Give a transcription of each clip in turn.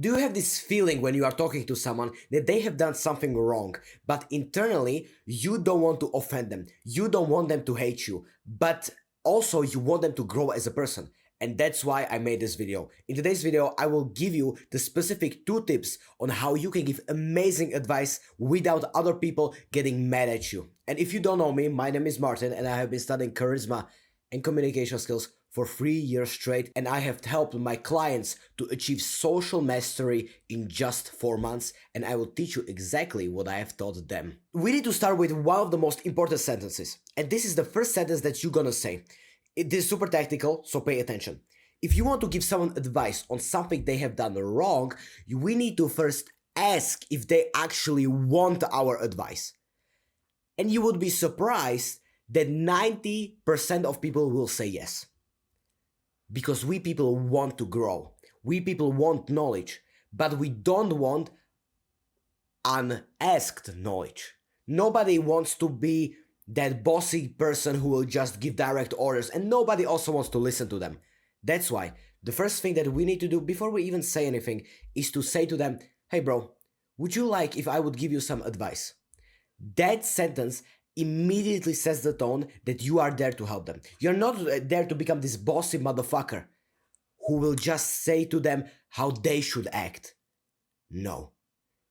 Do you have this feeling when you are talking to someone that they have done something wrong, but internally you don't want to offend them, you don't want them to hate you, but also you want them to grow as a person? And that's why I made this video. In today's video, I will give you the specific 2 tips on how you can give amazing advice without other people getting mad at you. And if you don't know me, my name is Martin and I have been studying charisma and communication skills for 3 years straight, and I have helped my clients to achieve social mastery in just 4 months, and I will teach you exactly what I have taught them. We need to start with one of the most important sentences, and this is the first sentence that you're gonna say. It is super tactical, so pay attention. If you want to give someone advice on something they have done wrong, we need to first ask if they actually want our advice. And you would be surprised that 90% of people will say yes. Because we people want to grow. We people want knowledge, but we don't want unasked knowledge. Nobody wants to be that bossy person who will just give direct orders, and nobody also wants to listen to them. That's why the first thing that we need to do before we even say anything is to say to them, hey bro, would you like if I would give you some advice? That sentence immediately sets the tone that you are there to help them. You're not there to become this bossy motherfucker who will just say to them how they should act. No,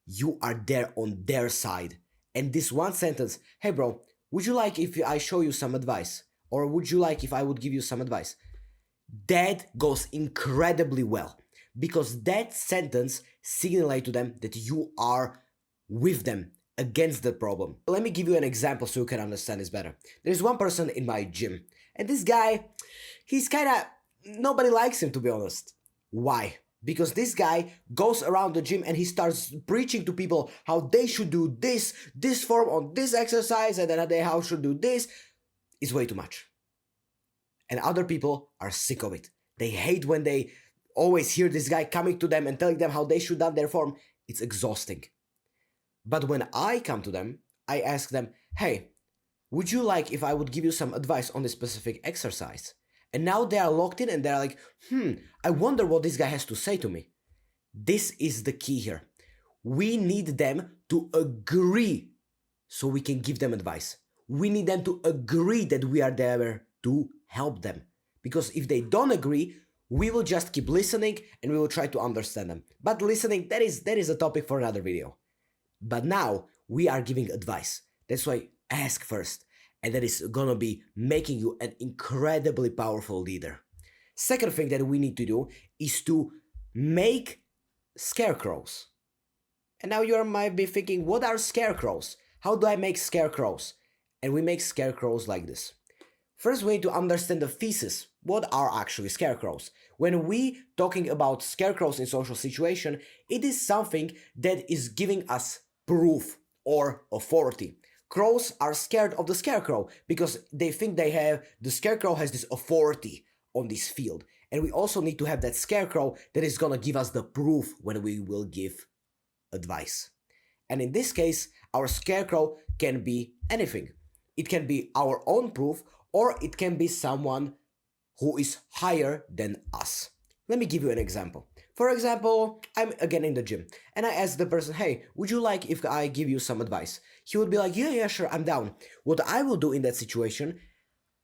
you are there on their side. And this one sentence, hey bro, would you like if I show you some advice? Or would you like if I would give you some advice? That goes incredibly well, because that sentence signals to them that you are with them against the problem. Let me give you an example so you can understand this better. There's one person in my gym, and this guy, he's kinda, nobody likes him, to be honest. Why? Because this guy goes around the gym and he starts preaching to people how they should do this form on this exercise, and then how should do this. It's way too much. And other people are sick of it. They hate when they always hear this guy coming to them and telling them how they should do their form. It's exhausting. But when I come to them, I ask them, hey, would you like if I would give you some advice on this specific exercise? And now they are locked in and they're like, I wonder what this guy has to say to me. This is the key here. We need them to agree so we can give them advice. We need them to agree that we are there to help them. Because if they don't agree, we will just keep listening and we will try to understand them. But listening, that is a topic for another video. But now we are giving advice. That's why ask first. And that is gonna be making you an incredibly powerful leader. Second thing that we need to do is to make scarecrows. And now you might be thinking, what are scarecrows? How do I make scarecrows? And we make scarecrows like this. First, we need to understand the thesis. What are actually scarecrows? When we talking about scarecrows in social situation, it is something that is giving us proof or authority. Crows are scared of the scarecrow because they think the scarecrow has this authority on this field. And we also need to have that scarecrow that is gonna give us the proof when we will give advice. And in this case, our scarecrow can be anything. It can be our own proof, or it can be someone who is higher than us. Let me give you an example. For example, I'm again in the gym and I ask the person, hey, would you like if I give you some advice? He would be like, yeah, sure, I'm down. What I will do in that situation,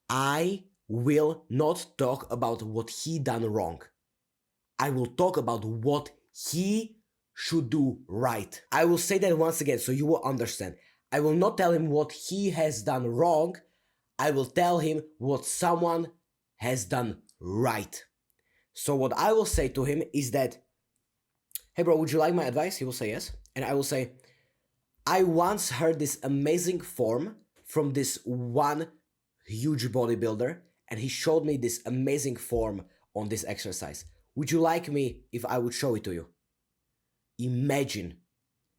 I will not talk about what he done wrong. I will talk about what he should do right. I will say that once again so you will understand. I will not tell him what he has done wrong. I will tell him what someone has done right. So what I will say to him is that, hey bro, would you like my advice? He will say yes. And I will say, I once heard this amazing form from this one huge bodybuilder, and he showed me this amazing form on this exercise. Would you like me if I would show it to you? Imagine.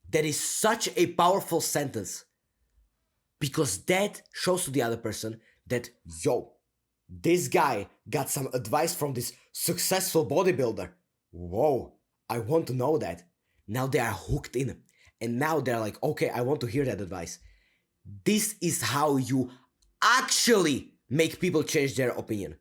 That is such a powerful sentence, because that shows to the other person that, yo, this guy got some advice from this successful bodybuilder. Whoa, I want to know that. Now they are hooked in. And now they're like, okay, I want to hear that advice. This is how you actually make people change their opinion.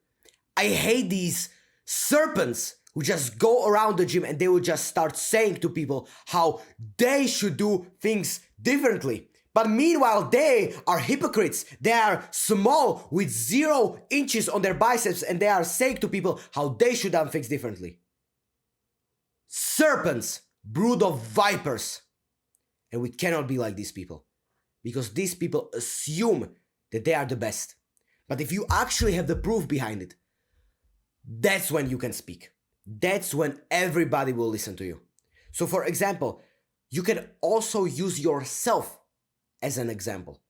I hate these serpents who just go around the gym and they will just start saying to people how they should do things differently. But meanwhile, they are hypocrites. They are small with 0 inches on their biceps and they are saying to people how they should do things differently. Serpents, brood of vipers. And we cannot be like these people, because these people assume that they are the best. But if you actually have the proof behind it, that's when you can speak. That's when everybody will listen to you. So for example, you can also use yourself as an example.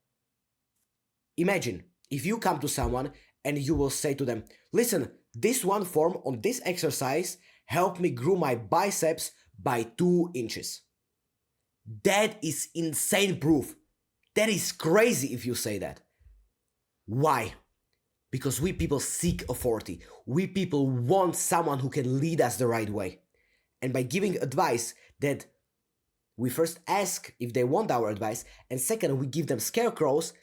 Imagine if you come to someone and you will say to them, listen, this one form on this exercise helped me grow my biceps by 2 inches. That is insane proof. That is crazy if you say that. Why? Because we people seek authority. We people want someone who can lead us the right way. And by giving advice that we first ask if they want our advice, and second, we give them scarecrows,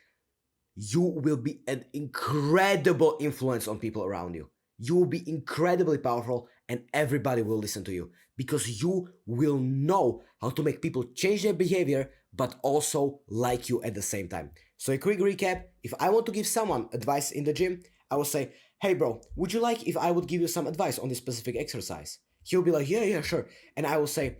you will be an incredible influence on people around you. You will be incredibly powerful and everybody will listen to you because you will know how to make people change their behavior but also like you at the same time. So a quick recap, if I want to give someone advice in the gym, I will say, hey bro, would you like if I would give you some advice on this specific exercise? He'll be like, yeah, sure. And I will say,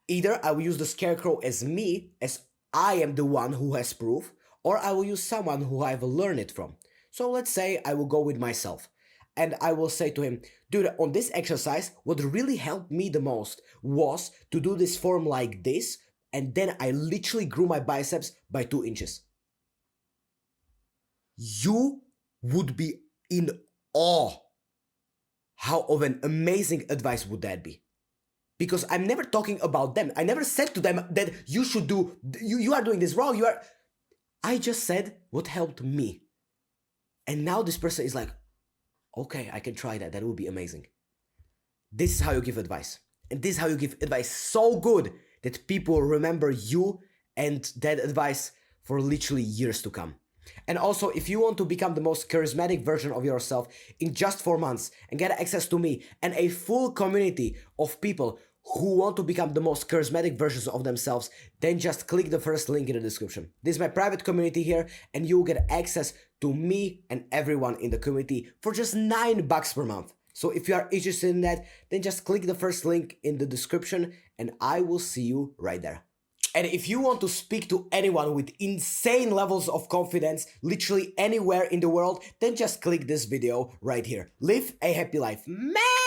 either I will use the scarecrow as me, as I am the one who has proof, or I will use someone who I've learned it from. So let's say I will go with myself. And I will say to him, dude, on this exercise, what really helped me the most was to do this form like this, and then I literally grew my biceps by 2 inches. You would be in awe how of an amazing advice would that be. Because I'm never talking about them. I never said to them that you should do, you are doing this wrong, I just said what helped me. And now this person is like, okay, I can try that. That would be amazing. This is how you give advice. And this is how you give advice so good that people remember you and that advice for literally years to come. And also, if you want to become the most charismatic version of yourself in just 4 months and get access to me and a full community of people who want to become the most charismatic versions of themselves, then just click the first link in the description. This is my private community here, and you'll get access to me and everyone in the community for just $9 per month. So if you are interested in that, then just click the first link in the description and I will see you right there. And if you want to speak to anyone with insane levels of confidence, literally anywhere in the world, then just click this video right here. Live a happy life, man!